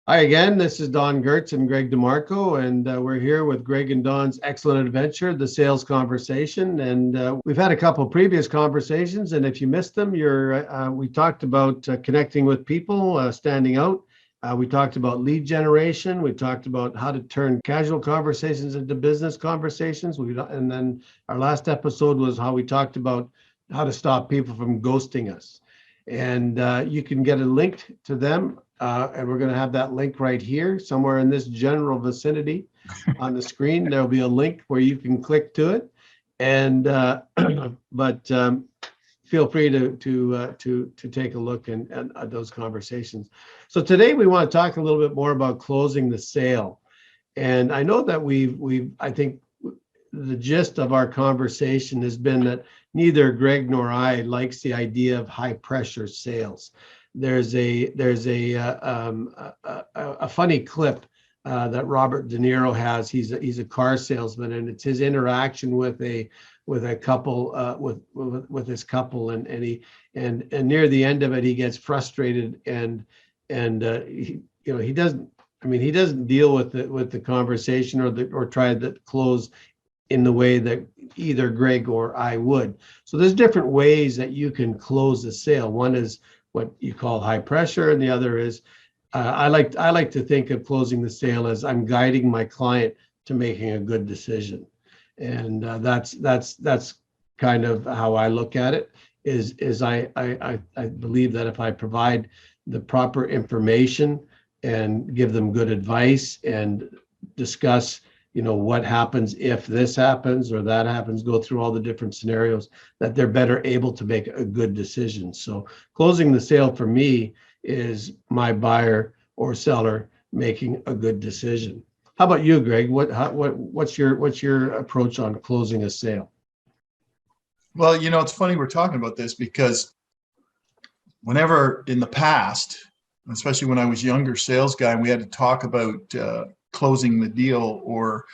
Hi again, this is Don Gertz and Greg DeMarco, and we're here with Greg and Don's excellent adventure, the sales conversation. And we've had a couple previous conversations, and if you missed them, we talked about connecting with people, standing out. We talked about lead generation. We talked about how to turn casual conversations into business conversations. And then our last episode was how we talked about how to stop people from ghosting us. And you can get a link to them. And we're going to have that link right here, somewhere in this general vicinity on the screen. There'll be a link where you can click to it. And but feel free to take a look at those conversations. So today we want to talk a little bit more about closing the sale. And I know that I think the gist of our conversation has been that neither Greg nor I likes the idea of high pressure sales. There's a funny clip that Robert De Niro has. He's a car salesman, and it's his interaction with a couple with this couple, and near the end of it, he gets frustrated and he doesn't deal with the conversation or try to close in the way that either Greg or I would. So there's different ways that you can close a sale. One is what you call high pressure, and the other is I like to think of closing the sale as I'm guiding my client to making a good decision, and that's kind of how I look at it. I believe that if I provide the proper information and give them good advice and discuss what happens if this happens or that happens, go through all the different scenarios, that they're better able to make a good decision. So closing the sale for me is my buyer or seller making a good decision. How about you, Greg? What's your approach on closing a sale? Well, it's funny we're talking about this because whenever in the past, especially when I was younger sales guy, and we had to talk about closing the deal or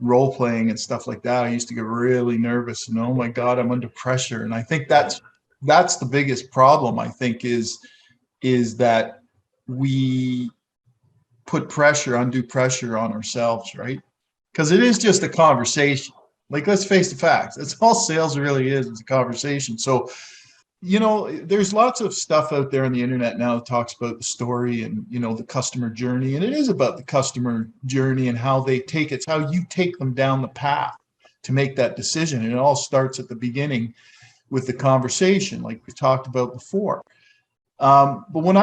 role playing and stuff like that, I used to get really nervous and, oh my God, I'm under pressure. And I think that's the biggest problem, I think, is that we put undue pressure on ourselves, right? Because it is just a conversation. Like, let's face the facts. That's all sales really is. It's a conversation. So there's lots of stuff out there on the internet now that talks about the story and, the customer journey. And it is about the customer journey and how they take it. It's how you take them down the path to make that decision. And it all starts at the beginning with the conversation, like we talked about before. But when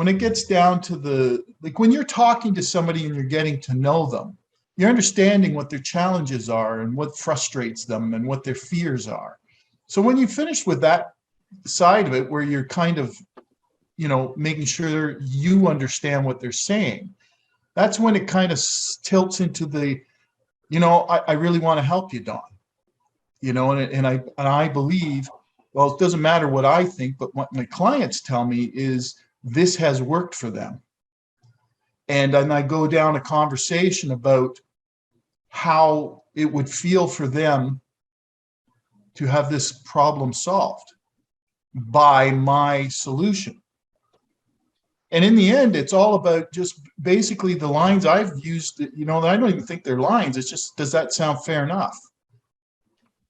it gets down to when you're talking to somebody and you're getting to know them, you're understanding what their challenges are and what frustrates them and what their fears are. So when you finish with that side of it, where you're kind of, making sure you understand what they're saying, that's when it kind of tilts into the, I really want to help you, Don. And I believe, well, it doesn't matter what I think, but what my clients tell me is this has worked for them. And then I go down a conversation about how it would feel for them to have this problem solved by my solution. And in the end, it's all about just basically the lines I've used, I don't even think they're lines. It's just, does that sound fair enough?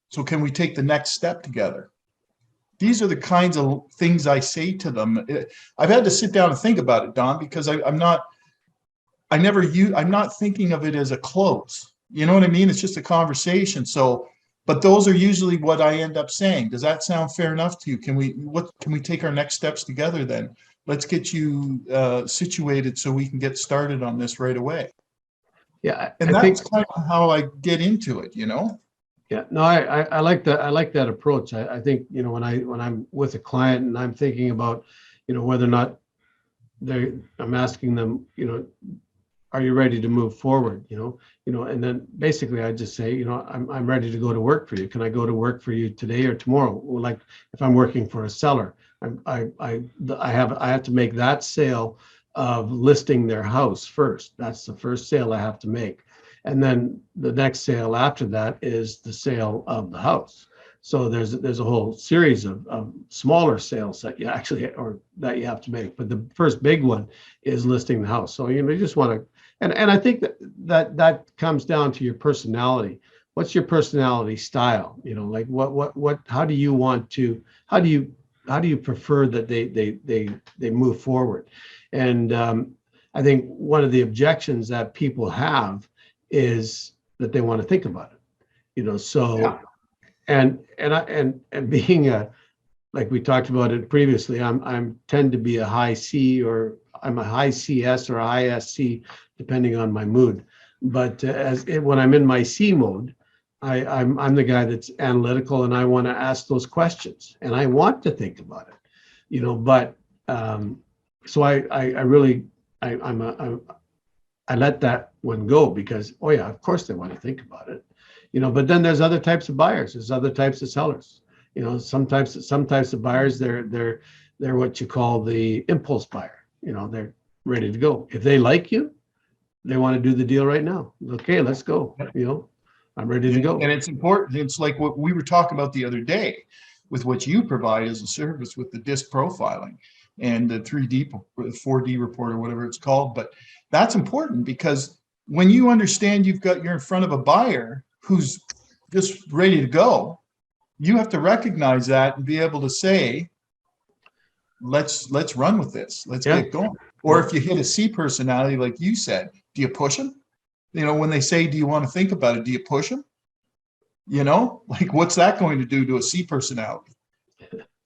So can we take the next step together? These are the kinds of things I say to them. I've had to sit down and think about it, Don, because I'm not thinking of it as a close. You know what I mean? It's just a conversation. So, but those are usually what I end up saying. Does that sound fair enough to you? Can we take our next steps together then? Let's get you situated so we can get started on this right away. Yeah, and that's kind of how I get into it, Yeah, no, I like that. I like that approach. I think, when I'm with a client and I'm thinking about, whether or not I'm asking them, are you ready to move forward? And then basically I just say, I'm ready to go to work for you. Can I go to work for you today or tomorrow? Well, like if I'm working for a seller, I have to make that sale of listing their house first. That's the first sale I have to make. And then the next sale after that is the sale of the house. So there's a whole series of smaller sales that you actually, or that you have to make. But the first big one is listing the house. So, you just want to, and I think that comes down to your personality. What's your personality style? Like what, how do you want to, how do you prefer that they move forward? And I think one of the objections that people have is that they want to think about it. So. Yeah. And being like we talked about it previously, I'm tend to be a high C, or I'm a high CS or a high SC depending on my mood. But when I'm in my C mode, I'm the guy that's analytical, and I want to ask those questions, and I want to think about it. But so I really I let that one go, because oh yeah, of course they want to think about it. But then there's other types of buyers. There's other types of sellers. Some types of buyers, they're what you call the impulse buyer. They're ready to go. If they like you, they want to do the deal right now. Okay, let's go. I'm ready to go. And it's important. It's like what we were talking about the other day with what you provide as a service with the disc profiling and the 3D, 4D report, or whatever it's called. But that's important, because when you understand you're in front of a buyer who's just ready to go, you have to recognize that and be able to say, let's run with this. Let's get going. Or if you hit a C personality, like you said, do you push them? When they say, do you want to think about it? Do you push them? Like, what's that going to do to a C personality?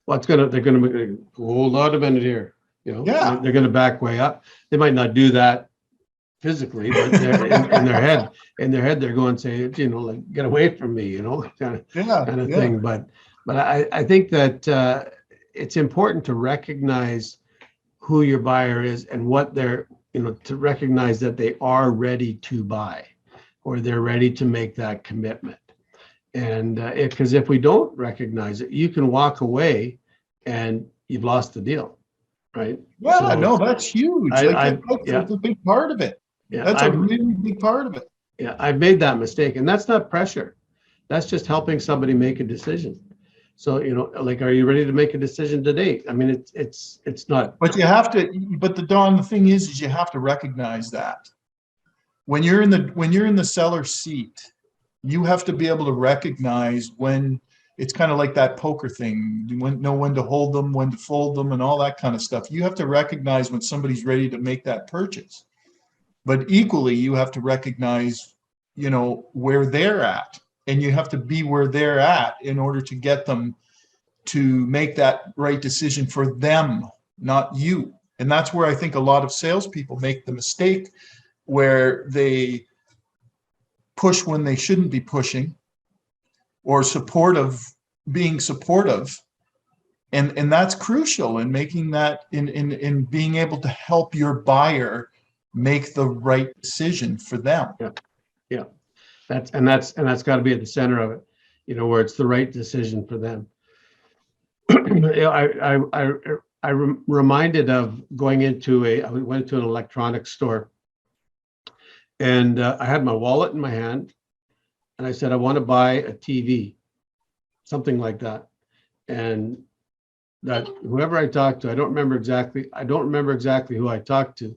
Well, they're going to hold on a minute here. Yeah. They're going to back way up. They might not do that physically, but they're in their head, they're going to say, like, get away from me, kind of thing. But I think that it's important to recognize who your buyer is and what they're, to recognize that they are ready to buy, or they're ready to make that commitment. And because if we don't recognize it, you can walk away and you've lost the deal, right? Yeah, So no, that's huge. That's a big part of it. Yeah, that's a really big part of it. Yeah, I've made that mistake, and that's not pressure. That's just helping somebody make a decision. So, like, are you ready to make a decision today? I mean, it's not. But you have to. But the thing is you have to recognize that when you're in the seller seat, you have to be able to recognize when it's kind of like that poker thing. You know when to hold them, when to fold them, and all that kind of stuff. You have to recognize when somebody's ready to make that purchase. But equally, you have to recognize, where they're at, and you have to be where they're at in order to get them to make that right decision for them, not you. And that's where I think a lot of salespeople make the mistake, where they push when they shouldn't be pushing, or being supportive. And that's crucial in making that, in being able to help your buyer make the right decision for them. Yeah. That's got to be at the center of it, where it's the right decision for them. I'm reminded of I went to an electronics store, and I had my wallet in my hand, and I said, I want to buy a TV, something like that. And that whoever I talked to, I don't remember exactly who I talked to,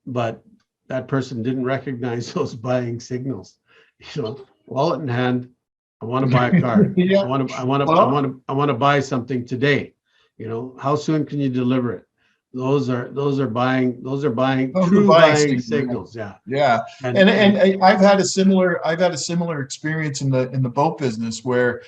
but that person didn't recognize those buying signals. Wallet in hand, I want to buy a car. Yeah. I want to buy something today. How soon can you deliver it? Those are buying true buying signals. Yeah. Yeah. And I've had a similar experience in the boat business, where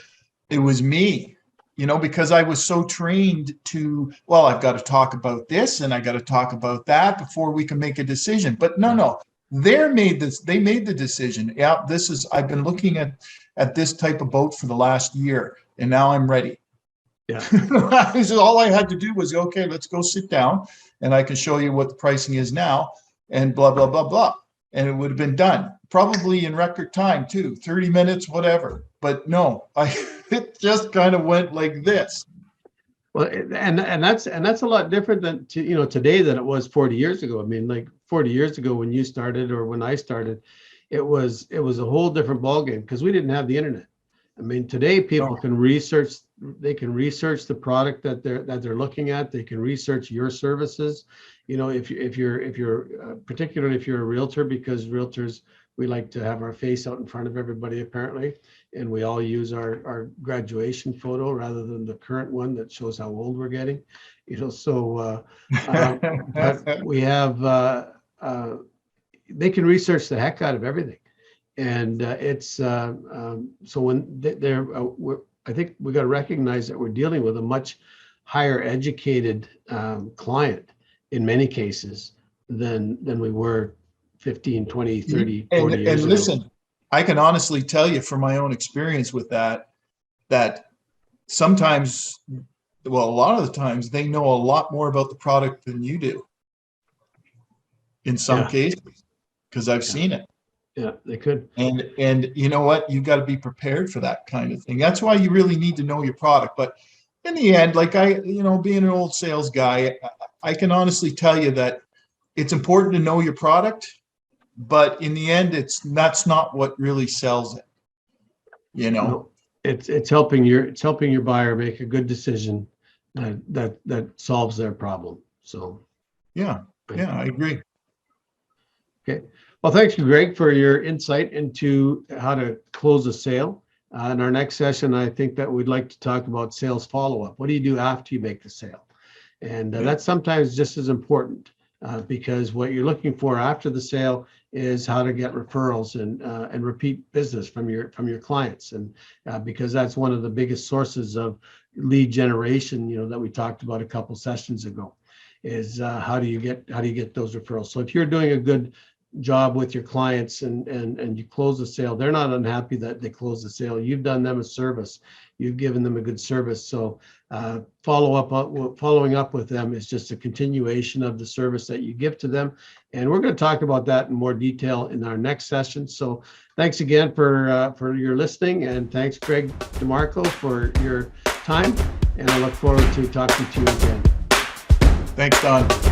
it was me, because I was so trained to, well, I've got to talk about this and I got to talk about that before we can make a decision. But no, they made the decision. Yeah, I've been looking at this type of boat for the last year, and now I'm ready. Yeah. All I had to do was, okay, let's go sit down and I can show you what the pricing is now, and blah, blah, blah, blah. And it would have been done probably in record time too, 30 minutes, whatever. But no, it just kind of went like this. Well, and that's a lot different than today than it was 40 years ago. I mean, like 40 years ago when you started, or when I started, it was a whole different ballgame, because we didn't have the internet. I mean, today people can research, they can research the product that they're looking at. They can research your services. You know, if you're particularly if you're a realtor, because realtors, we like to have our face out in front of everybody apparently, and we all use our graduation photo rather than the current one that shows how old we're getting. You know, so but we have they can research the heck out of everything. And so when I think we got to recognize that we're dealing with a much higher educated client in many cases than we were 15, 20, 30, 40 years and ago. listen, I can honestly tell you from my own experience with that sometimes, well, a lot of the times they know a lot more about the product than you do in some cases, because I've seen it. Yeah, they could. And you know what? You got to be prepared for that kind of thing. That's why you really need to know your product. But in the end, like being an old sales guy, I can honestly tell you that it's important to know your product, but in the end, that's not what really sells it. You know, No, it's helping your buyer make a good decision that solves their problem. So yeah, I agree. Okay. Well, thanks, Greg, for your insight into how to close a sale. In our next session, I think that we'd like to talk about sales follow-up. What do you do after you make the sale? And that's sometimes just as important because what you're looking for after the sale is how to get referrals and repeat business from your clients. And because that's one of the biggest sources of lead generation, that we talked about a couple sessions ago, is how do you get those referrals? So if you're doing a good job with your clients and you close the sale, they're not unhappy that they close the sale. You've done them a service. You've given them a good service. So following up with them is just a continuation of the service that you give to them. And we're going to talk about that in more detail in our next session. So thanks again for your listening, and thanks, Greg DeMarco, for your time. And I look forward to talking to you again. Thanks, Don.